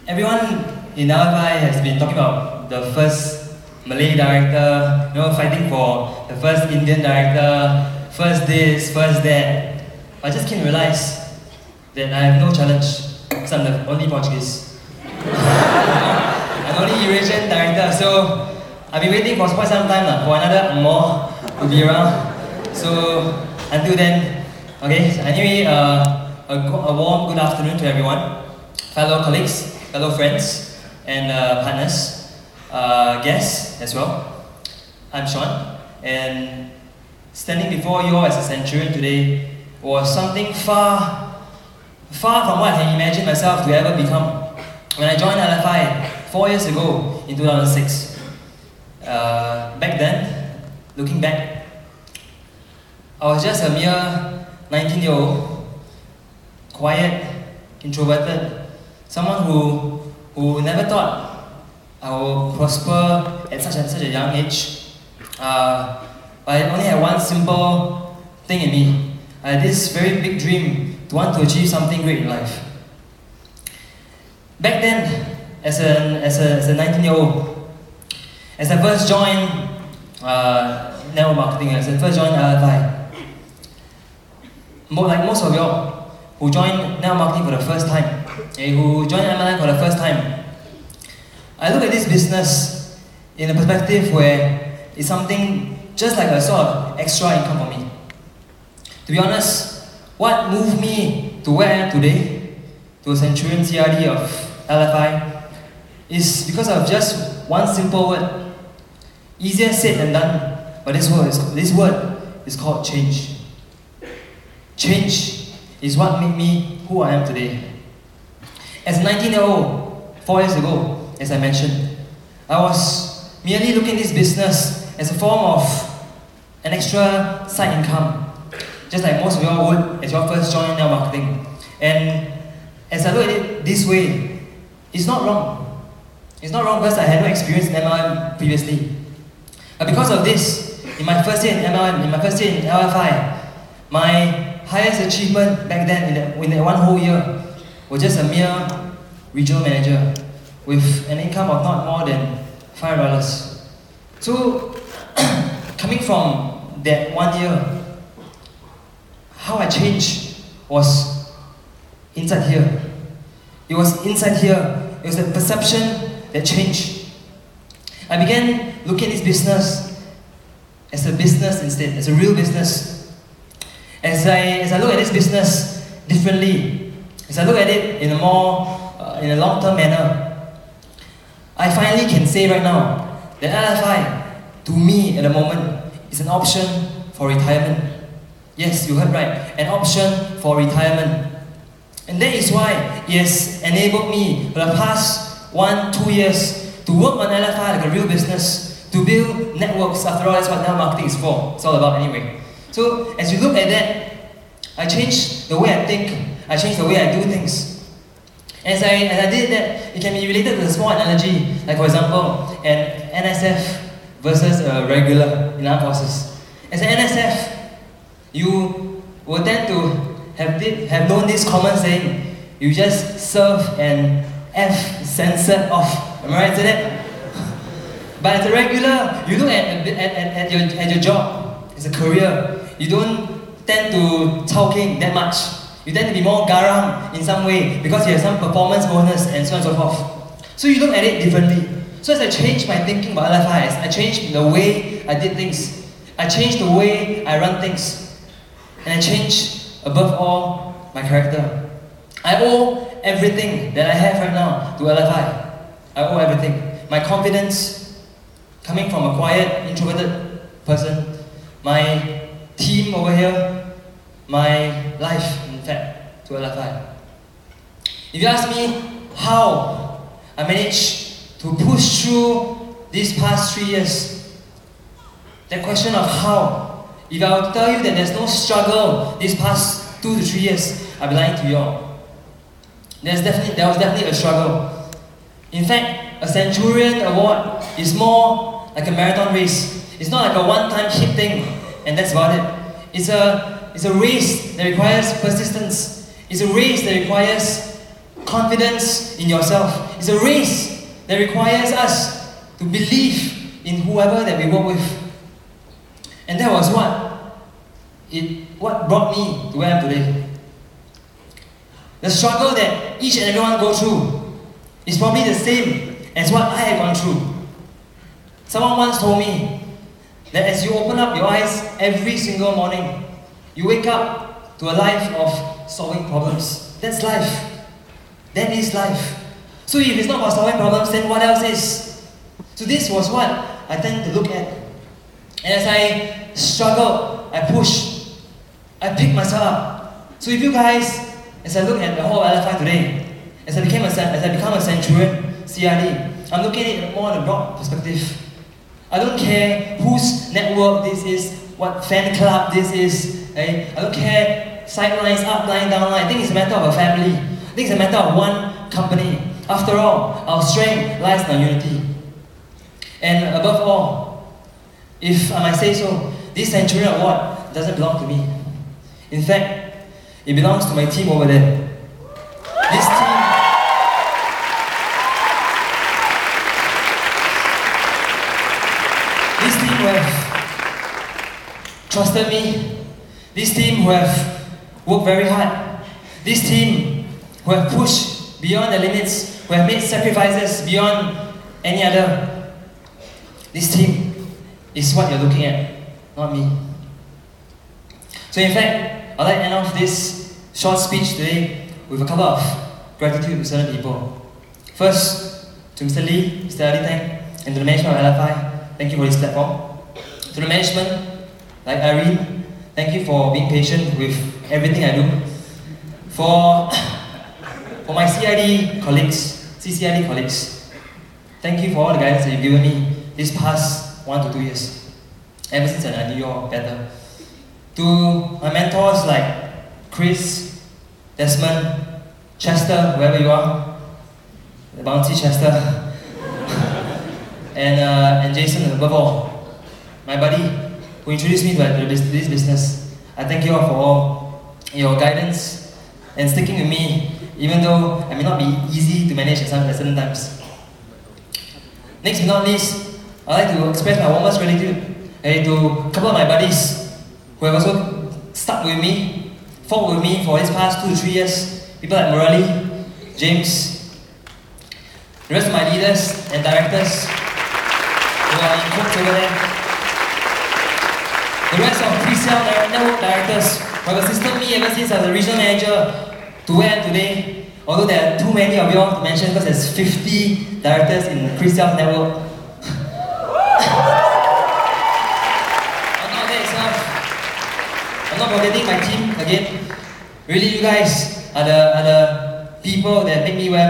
Everyone in LFI has been talking about the first Malay director, fighting for the first Indian director, first this, first that. I just came to realize that I have no challenge because I'm the only Portuguese. I'm only Eurasian director, so I've been waiting for quite some time for another more to be around. So until then, okay. So anyway, a warm good afternoon to everyone, fellow colleagues, fellow friends, and partners, guests as well. I'm Sean, and standing before you all as a centurion today was something far from what I can imagine myself to ever become. When I joined LFI 4 years ago in 2006, back then, looking back, I was just a mere 19-year-old, quiet, introverted, someone who never thought I would prosper at such a young age. But I only had one simple thing in me. I had this very big dream to want to achieve something great in life. Back then, as a 19-year-old, as I first joined network marketing, as I first joined LFI, like most of y'all who joined network marketing for the first time, who joined MLM for the first time, I look at this business in a perspective where it's something just like a sort of extra income for me. To be honest, what moved me to where I am today, to a Centurion CRD of LFI, is because of just one simple word. Easier said than done, but this word is called change. Change is what made me who I am today. As a 19-year-old, 4 years ago, as I mentioned, I was merely looking at this business as a form of an extra side income, just like most of you all would as you all first joined network marketing. And as I look at it this way, it's not wrong. It's not wrong because I had no experience in MLM previously. But because of this, in my first year in MLM, in my first year in LFI, my highest achievement back then in that one whole year was just a mere regional manager with an income of not more than $5. So, coming from that 1 year, how I changed was inside here. It was inside here. It was the perception that changed. I began looking at this business as a business instead, as a real business. As I look at this business differently, as I look at it in a long-term manner, I finally can say right now that LFI, to me at the moment, is an option for retirement. Yes, you heard right, an option for retirement. And that is why it has enabled me for the past 1-2 years to work on LFI like a real business, to build networks. After all, that's what network marketing is for. It's all about anyway. So as you look at that, I changed the way I think, I changed the way I do things. As I did that, it can be related to a small analogy, like for example, an NSF versus a regular in armed forces. As an NSF, you will tend to have known this common saying, you just serve and F censored off. Am I right to that? But as a regular, you look at your job, as a career, you don't tend to talking that much. You tend to be more garang in some way because you have some performance bonus and so on and so forth. So you look at it differently. So as I changed my thinking about LFI, I changed the way I did things. I changed the way I run things. And I changed, above all, my character. I owe everything that I have right now to LFI. I owe everything. My confidence, coming from a quiet, introverted person, my team over here, my life, in fact, to LFI. If you ask me how I managed to push through these past 3 years, that question of how, if I were to tell you that there's no struggle these past 2 to 3 years, I'd be lying to you all. There was definitely a struggle. In fact, a Centurion award is more like a marathon race. It's not like a one-time hit thing, and that's about it. It's a race that requires persistence. It's a race that requires confidence in yourself. It's a race that requires us to believe in whoever that we work with. And that was what brought me to where I am today. The struggle that each and everyone go through is probably the same as what I have gone through. Someone once told me that as you open up your eyes every single morning, you wake up to a life of solving problems. That's life. That is life. So if it's not about solving problems, then what else is? So this was what I tend to look at. And as I struggled, I pushed, I picked myself up. So if you guys, as I look at the whole LFI today, as I become a centurion, CID, I'm looking at it more on a broad perspective. I don't care whose network this is, what fan club this is. I don't care sidelines, up line, down line. I think it's a matter of a family. I think it's a matter of one company. After all, our strength lies in our unity. And above all, if I might say so, this Centurion Award doesn't belong to me. In fact, it belongs to my team over there. This team who have trusted me, this team who have worked very hard, this team who have pushed beyond the limits, who have made sacrifices beyond any other. This team is what you're looking at, not me. So in fact, I'd like to end off this short speech today with a couple of gratitude to certain people. First, to Mr. Lee, Mr. Ali Tang, and to the management of LFI, thank you for this platform. To the management, like Irene, thank you for being patient with everything I do. For my CCID colleagues, thank you for all the guidance that you've given me this past 1 to 2 years, ever since I knew you all better. To my mentors like Chris, Desmond, Chester, wherever you are, the bouncy Chester, and Jason above all, my buddy who introduced me to this business. I thank you all for all your guidance and sticking with me, even though I may not be easy to manage at certain times. Next but not least, I'd like to express my warmest gratitude to a couple of my buddies who have also stuck with me, fought with me for these past 2 to 3 years. People like Murali, James, the rest of my leaders and directors who are in quotes over there, the rest of pre-sale network directors who have assisted me ever since I was a regional manager to where I am today. Although there are too many of you all to mention because there's 50 directors in the pre-sale network. I'm not forgetting my team again. Really, you guys are the people that make me where